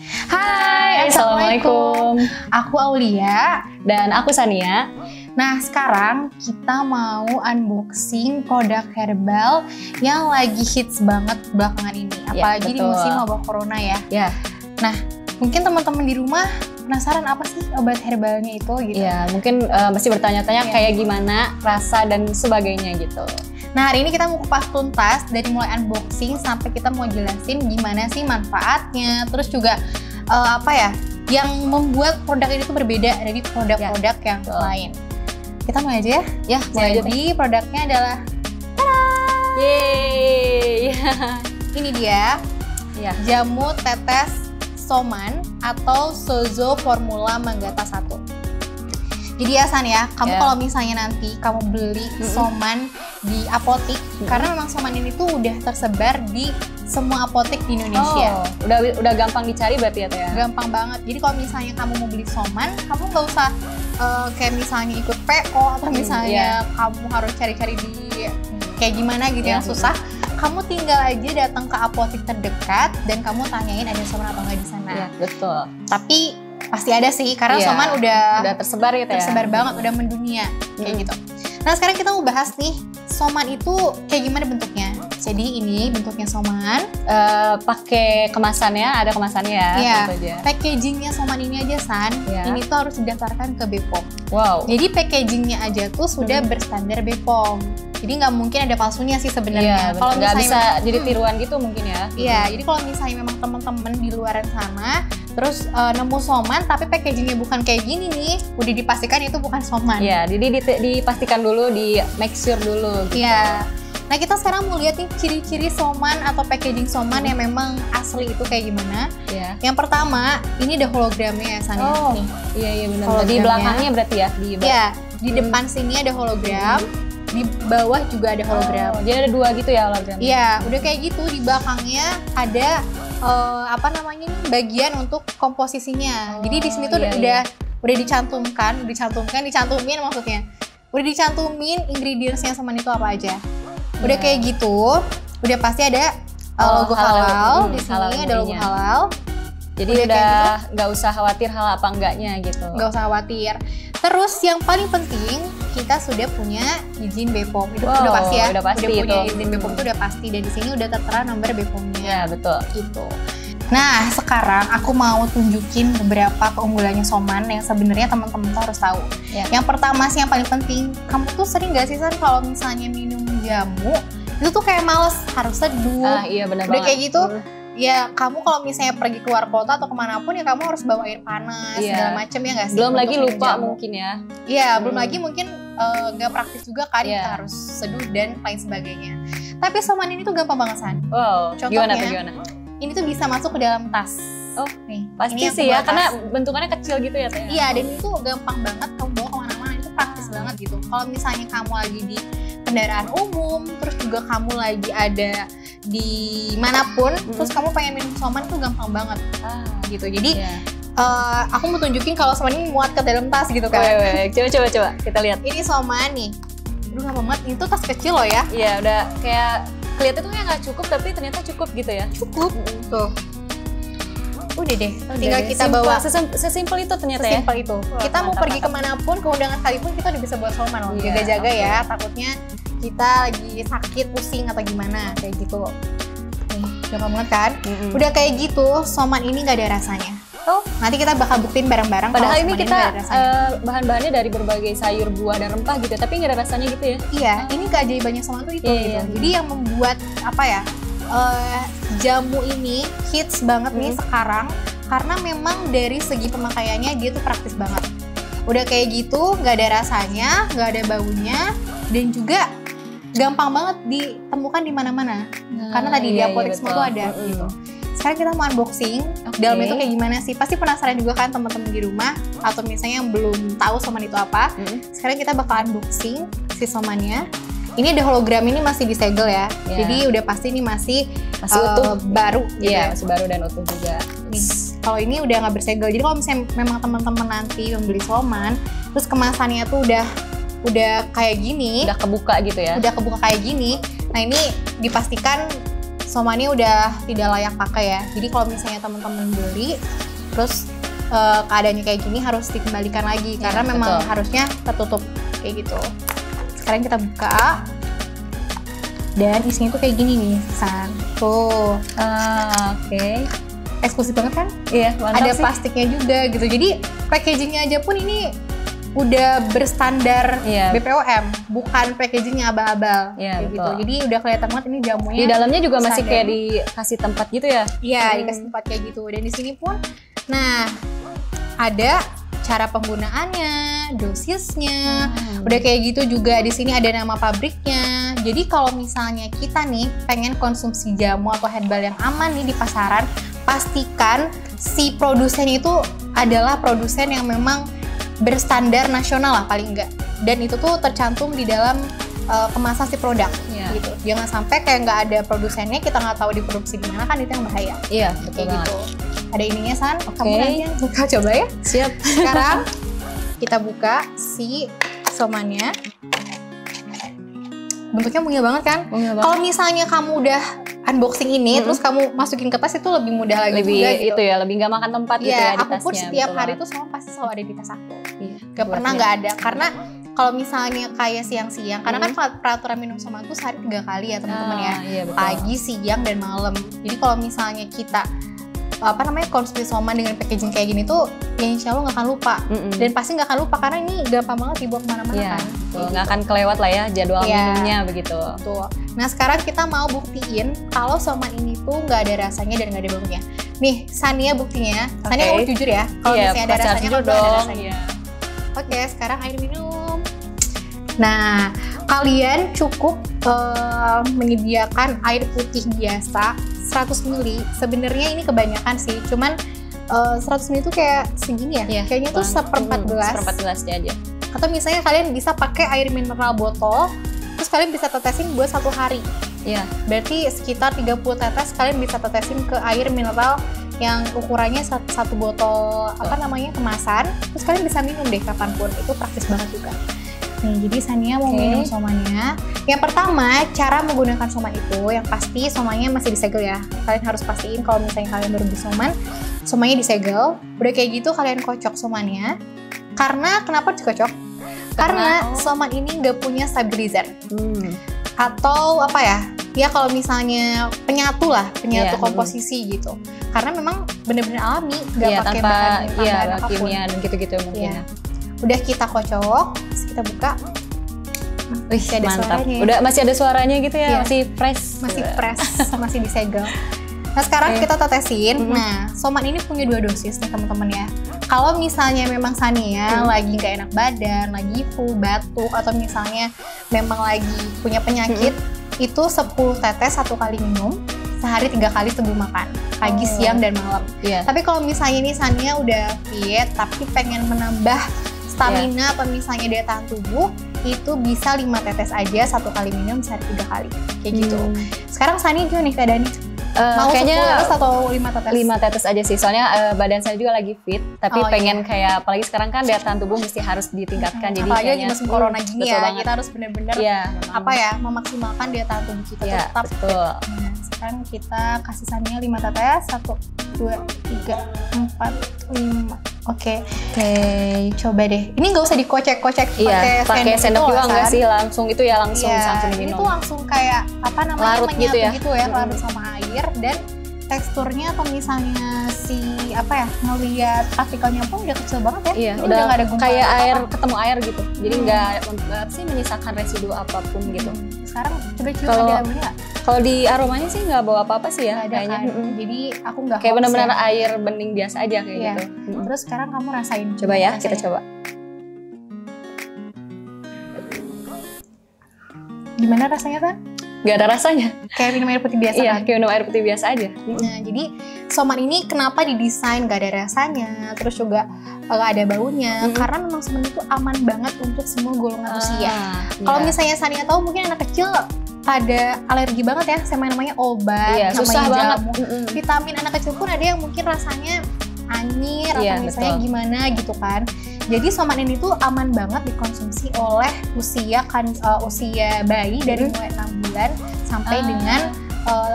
Hai, Assalamualaikum. Aku Aulia. Dan aku Sania. Nah, sekarang kita mau unboxing produk herbal yang lagi hits banget belakangan ini. Apalagi di musim wabah corona ya. Ya. Nah, mungkin teman-teman di rumah penasaran apa sih obat herbalnya itu gitu. Ya, mungkin masih bertanya-tanya kayak gimana rasa dan sebagainya gitu. Nah, hari ini kita mau kupas tuntas dari mulai unboxing sampai kita mau jelasin gimana sih manfaatnya, terus juga yang membuat produk ini tuh berbeda dari produk-produk yang lain. Kita mulai aja ya? Ya, mulai aja. Jadi produknya adalah yeay! Ini dia, jamu tetes Soman atau Sozo Formula Manggata 1. Jadi ya San ya, kamu kalau misalnya nanti kamu beli Soman di apotik, karena memang Soman ini tuh udah tersebar di semua apotek di Indonesia. Oh, udah gampang dicari berarti ya Teh? Gampang banget. Jadi kalau misalnya kamu mau beli Soman, kamu nggak usah kayak misalnya ikut PO atau misalnya kamu harus cari-cari di kayak gimana gitu yang susah. Kamu tinggal aja datang ke apotek terdekat dan kamu tanyain ada Soman atau nggak di sana. Iya, betul. Tapi pasti ada sih, karena Soman udah tersebar gitu ya? Tersebar banget, udah mendunia kayak gitu. Nah, sekarang kita mau bahas nih, Soman itu kayak gimana bentuknya. Jadi ini bentuknya Soman. Pakai kemasannya, ada kemasannya ya? Iya, packagingnya Soman ini aja San, ini tuh harus didaftarkan ke BPOM. Wow. Jadi packagingnya aja tuh sudah berstandar BPOM. Jadi nggak mungkin ada palsunya sih sebenarnya. Kalau nggak bisa jadi tiruan gitu mungkin ya? Iya, jadi kalau misalnya memang teman-teman di luaran sana terus nemu Soman tapi packagingnya bukan kayak gini nih, udah dipastikan itu bukan Soman. Iya, jadi dipastikan dulu, di make sure dulu gitu. Iya. Nah, kita sekarang mau lihat nih ciri-ciri Soman atau packaging Soman yang memang asli itu kayak gimana. Iya. Yang pertama, ini ada hologramnya ya San. Oh, iya benar. Di belakangnya berarti ya? Iya, di depan sini ada hologram. Di bawah juga ada hologram. Jadi ada dua gitu ya hologram? Iya, udah kayak gitu. Di belakangnya ada bagian untuk komposisinya. Jadi di sini tuh udah dicantumin maksudnya. Udah dicantumin ingredientsnya Soman itu apa aja. Udah kayak gitu. Udah pasti ada logo halal. Di sini ada logo halal. Jadi udah nggak usah khawatir hal apa enggaknya gitu. Nggak usah khawatir. Terus yang paling penting, kita sudah punya izin BPOM. Itu udah pasti ya. Udah pasti punya izin BPOM itu udah pasti. Dan di sini udah tertera nomor BPOM-nya. Ya, betul. Gitu. Nah, sekarang aku mau tunjukin beberapa keunggulannya Soman yang sebenarnya teman-teman tuh harus tahu. Yang pertama sih yang paling penting, kamu tuh sering gak sih San kalau misalnya minum jamu, itu tuh kayak males, harus seduh. Iya benar banget. Udah kayak gitu. Ya, kamu kalau misalnya pergi keluar kota atau kemanapun ya kamu harus bawa air panas segala macem ya nggak sih? Belum lagi lupa mungkin ya. Iya, belum lagi mungkin nggak praktis juga kan, kita harus seduh dan lain sebagainya. Tapi Soman ini tuh gampang banget San. Wow, contohnya, gimana? Ini tuh bisa masuk ke dalam tas. Oh, nih. Pasti sih ya, karena bentukannya kecil gitu ya Teh. Iya, dan itu gampang banget kamu bawa kemana-mana, itu praktis banget gitu. Kalau misalnya kamu lagi di kendaraan umum, terus juga kamu lagi ada di manapun, terus kamu pengen minum Soman tuh gampang banget gitu. Jadi aku mau tunjukin kalau Soman ini muat ke dalam tas gitu kan. Coba kita lihat. Ini Soman nih. Aduh, gampang banget. Ini tuh tas kecil loh ya. Iya, udah kayak kelihatan tuh kayak nggak cukup, tapi ternyata cukup gitu ya. Cukup. Tuh. Udah deh, tinggal kita bawa. Sesimpel itu ternyata ya. Sesimpel itu. Kita mau pergi kemanapun, ke undangan sekalipun kita udah bisa bawa Soman loh. Jaga-jaga ya, takutnya kita lagi sakit, pusing atau gimana kayak gitu. Nih, gampang banget kan? Udah kayak gitu, Soman ini nggak ada rasanya. Nanti kita bakal buktiin bareng-bareng. Padahal ini kita bahan-bahannya dari berbagai sayur, buah, dan rempah gitu, tapi nggak ada rasanya gitu ya? Iya, ini keajaibannya Soman tuh itu gitu. Jadi yang membuat jamu ini hits banget nih sekarang, karena memang dari segi pemakaiannya dia tuh praktis banget. Udah kayak gitu, nggak ada rasanya, nggak ada baunya, dan juga gampang banget ditemukan di mana-mana. Karena tadi di apotek semua tuh ada gitu. Sekarang kita mau unboxing, dalamnya itu kayak gimana sih? Pasti penasaran juga kan teman-teman di rumah, atau misalnya yang belum tahu Soman itu apa. Sekarang kita bakal unboxing si Somannya. Ini ada hologram, ini masih disegel ya. Jadi udah pasti ini masih utuh, baru gitu. Iya, masih baru dan utuh juga. Nih, kalau ini udah nggak bersegel. Jadi kalau misalnya memang teman-teman nanti membeli Soman, terus kemasannya tuh udah kayak gini, udah kebuka gitu ya. Udah kebuka kayak gini. Nah, ini dipastikan Somannya udah tidak layak pakai ya. Jadi kalau misalnya teman-teman beli terus keadaannya kayak gini harus dikembalikan lagi karena memang harusnya tertutup kayak gitu. Sekarang kita buka. Dan isinya tuh kayak gini nih, San. Tuh. Oke. Eksklusif banget kan? Iya, mantap ada sih. plastiknya juga gitu. Jadi packagingnya aja pun ini udah berstandar BPOM, bukan packagingnya abal-abal kayak gitu. Jadi udah kelihatan banget ini jamunya. Di dalamnya juga masih kayak dikasih tempat gitu ya? Iya, dikasih tempat kayak gitu. Dan di sini pun, nah ada cara penggunaannya, dosisnya, udah kayak gitu juga. Di sini ada nama pabriknya. Jadi kalau misalnya kita nih pengen konsumsi jamu atau herbal yang aman nih di pasaran, pastikan si produsennya itu adalah produsen yang memang berstandar nasional lah paling enggak. Dan itu tuh tercantum di dalam kemasan si produk gitu. Jangan sampai kayak nggak ada produsennya, kita nggak tahu diproduksi di mana, kan itu yang bahaya. Iya, betul banget. Gitu. Ada ininya, San. Kamu nanti buka coba ya. Siap. Sekarang kita buka si somannya. Bentuknya mungil banget kan? Kalau misalnya kamu udah unboxing ini, terus kamu masukin ke tas itu lebih mudah lagi juga gitu. Itu ya, lebih nggak makan tempat gitu ya di tasnya. Aku pun setiap hari tuh sama pasti selalu ada di tas aku. Gak pernah nggak ada. Karena kalau misalnya kayak siang-siang, karena kan peraturan minum soman tuh sehari 3 kali ya teman-teman ya. Pagi, siang, dan malam. Jadi kalau misalnya kita konsumsi soman dengan packaging kayak gini tuh ya insya Allah nggak akan lupa. Dan pasti nggak akan lupa karena ini gampang banget dibawa kemana-mana kan. Nggak akan kelewat lah ya jadwal minumnya begitu. Betul. Nah sekarang kita mau buktiin kalau soman ini tuh nggak ada rasanya dan nggak ada baunya. Nih Sania buktinya. Sania kamu jujur ya. Kalau misalnya ada rasanya kan ada rasanya. Oke, sekarang air minum. Nah kalian cukup menyediakan air putih biasa 100 ml. Sebenarnya ini kebanyakan sih, cuman 100 ml itu kayak segini ya, kayaknya tuh seperempat gelas aja. Atau misalnya kalian bisa pakai air mineral botol, terus kalian bisa tetesin buat 1 hari. Berarti sekitar 30 tetes kalian bisa tetesin ke air mineral yang ukurannya 1 botol kemasan, terus kalian bisa minum deh kapanpun. Itu praktis banget juga. Nih, jadi Sania mau minum somannya. Yang pertama, cara menggunakan soman itu, yang pasti somannya masih disegel ya. Kalian harus pastiin kalau misalnya kalian baru beli soman, somannya disegel. Udah kayak gitu kalian kocok somannya. Karena kenapa dikocok? Karena soman ini nggak punya stabilizer. Atau apa ya? Ya kalau misalnya penyatu komposisi gitu. Karena memang bener-bener alami, nggak pakai bahan apapun. Kimia dan gitu-gitu mungkin. Udah kita kocok, terus kita buka. Masih ada suaranya. Masih ada suaranya gitu ya, masih fresh. Masih fresh, masih disegel. Nah sekarang kita tetesin. Nah soman ini punya 2 dosis nih teman-teman ya. Kalau misalnya memang Sania lagi nggak enak badan, lagi flu, batuk, atau misalnya memang lagi punya penyakit, itu 10 tetes 1 kali minum, sehari 3 kali sebelum makan, pagi, siang, dan malam. Tapi kalau misalnya ini Sania udah diet tapi pengen menambah stamina atau misalnya daya tahan tubuh, itu bisa 5 tetes aja 1 kali minum sehari 3 kali kayak gitu. Sekarang Sani gimana nih keadaannya? Mau kayaknya 10 tetes atau 5 tetes? 5 tetes aja sih, soalnya badan saya juga lagi fit, tapi pengen kayak apalagi sekarang kan daya tahan tubuh mesti harus ditingkatkan. Jadi apalagi lagi musim corona gini ya, banget. kita harus bener-bener memaksimalkan daya tahan tubuh kita tetap fit. Nah, sekarang kita kasih Sania 5 tetes, 1, 2, 3, 4, 5. Oke, coba deh. Ini nggak usah dikocek-kocek pakai sendok juga nggak sih, langsung itu ya langsung diminum. Ini tuh langsung kayak larut menyatu gitu ya, larut sama air, dan teksturnya atau misalnya ngeliat partikelnya pun udah kecil banget ya. Udah nggak ada gumpalan kayak air ketemu air gitu. Jadi nggak menyisakan residu apapun gitu. Sekarang coba cium ada baunya nggak? Kalau di aromanya sih nggak bawa apa-apa sih ya kayaknya. Jadi aku nggak kayak benar-benar air bening biasa aja kayak gitu. Terus sekarang kamu rasain. Coba ya, kita coba. Gimana rasanya kan? Gak ada rasanya. Kayak minum air putih biasa kan? Kayak minum air putih biasa aja. Nah, jadi soman ini kenapa didesain gak ada rasanya, terus juga gak ada baunya, karena memang soman itu aman banget untuk semua golongan usia. Kalau misalnya Sania tahu, mungkin anak kecil pada alergi banget ya sama namanya obat, susah banget. Vitamin anak kecil pun ada yang mungkin rasanya anyir atau misalnya gimana gitu kan. Jadi soman ini tuh aman banget dikonsumsi oleh usia bayi dari mulai 6 bulan sampai dengan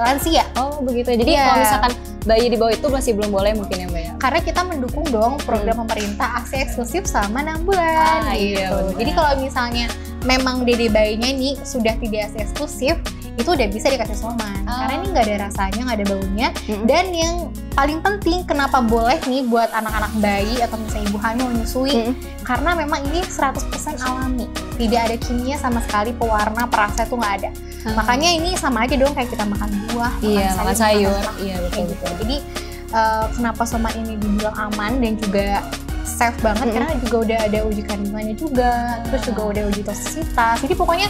lansia. Oh begitu. Jadi Iya. kalau misalkan bayi di bawah itu masih belum boleh mungkin ya Mbak ya? Karena kita mendukung dong program pemerintah aksi eksklusif selama 6 bulan Iya, gitu. benar. Jadi kalau misalnya memang dede bayinya nih sudah tidak aksi eksklusif, itu udah bisa dikasih soman. Karena ini nggak ada rasanya, nggak ada baunya. Dan yang paling penting kenapa boleh nih buat anak-anak bayi atau misalnya ibu hamil menyusui, karena memang ini 100% alami. Tidak ada kimia sama sekali, pewarna, perasa itu nggak ada. Makanya ini sama aja dong kayak kita makan buah, Iya, makan sayur. makan Iya kayak betul. gitu. Jadi kenapa soman ini dibilang aman dan juga safe banget karena juga udah ada uji kandungannya juga, terus juga udah uji toksisitas. Jadi pokoknya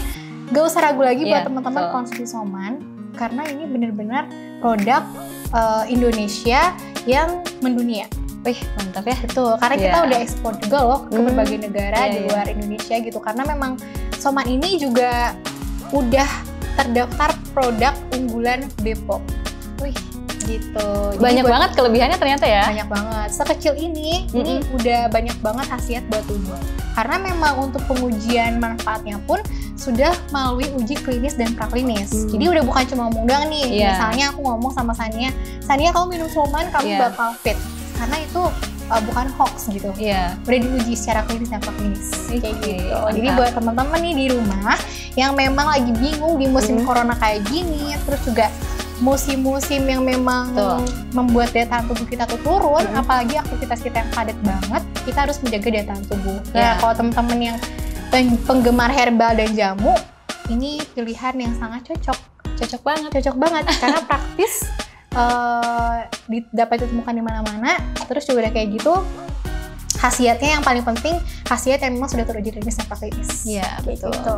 gak usah ragu lagi buat Iya, teman-teman betul. konsumsi soman karena ini benar-benar produk Indonesia yang mendunia. Wih mantap ya. Betul, karena kita Iya. udah ekspor juga loh ke berbagai negara Iya, di iya. luar Indonesia gitu. Karena memang soman ini juga udah terdaftar produk unggulan Bepom. Wih Gitu. Jadi banyak buat- banget kelebihannya ternyata ya. banyak banget. Sekecil ini udah banyak banget khasiat buat tubuh. Karena memang untuk pengujian manfaatnya pun sudah melalui uji klinis dan praklinis. Jadi udah bukan cuma ngomong doang nih. Iya. Misalnya aku ngomong sama Sania, Sania kamu minum soman kamu Iya. bakal fit. Karena itu bukan hoax gitu. Iya. Udah diuji secara klinis dan praklinis. Kayak Oke, gitu. mantap. Jadi buat teman-teman nih di rumah yang memang lagi bingung di musim corona kayak gini, terus juga musim-musim yang memang Betul. membuat daya tahan tubuh kita tuh turun, apalagi aktivitas kita yang padat banget, kita harus menjaga daya tahan tubuh. Nah, Ya. kalau teman-teman yang penggemar herbal dan jamu, ini pilihan yang sangat cocok. Cocok banget. Cocok banget karena praktis, dapat ditemukan di mana-mana, terus juga udah kayak gitu. Khasiatnya yang paling penting, khasiat yang memang sudah teruji klinis dan praklinis. Iya betul. Gitu.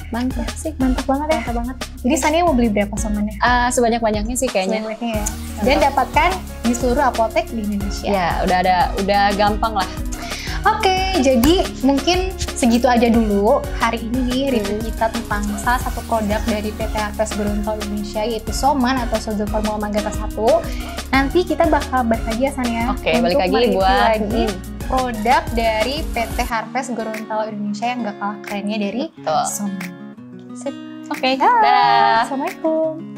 Mantap sih. Mantap banget ya. Mantap banget. Jadi Sania mau beli berapa somannya? Sebanyak-banyaknya sih kayaknya. Sebanyak-banyaknya ya. Dan dapatkan di seluruh apotek di Indonesia. Ya udah gampang lah. Oke, jadi mungkin segitu aja dulu hari ini nih review kita tentang salah satu produk dari PT Harvest Gorontalo Indonesia yaitu Soman atau Sojo Formula Manggata 1. Nanti kita bakal balik lagi ya San ya. Oke, untuk balik lagi mereview buat lagi produk dari PT Harvest Gorontalo Indonesia yang gak kalah kerennya dari Betul. Soman. Oke, dadah. Assalamualaikum.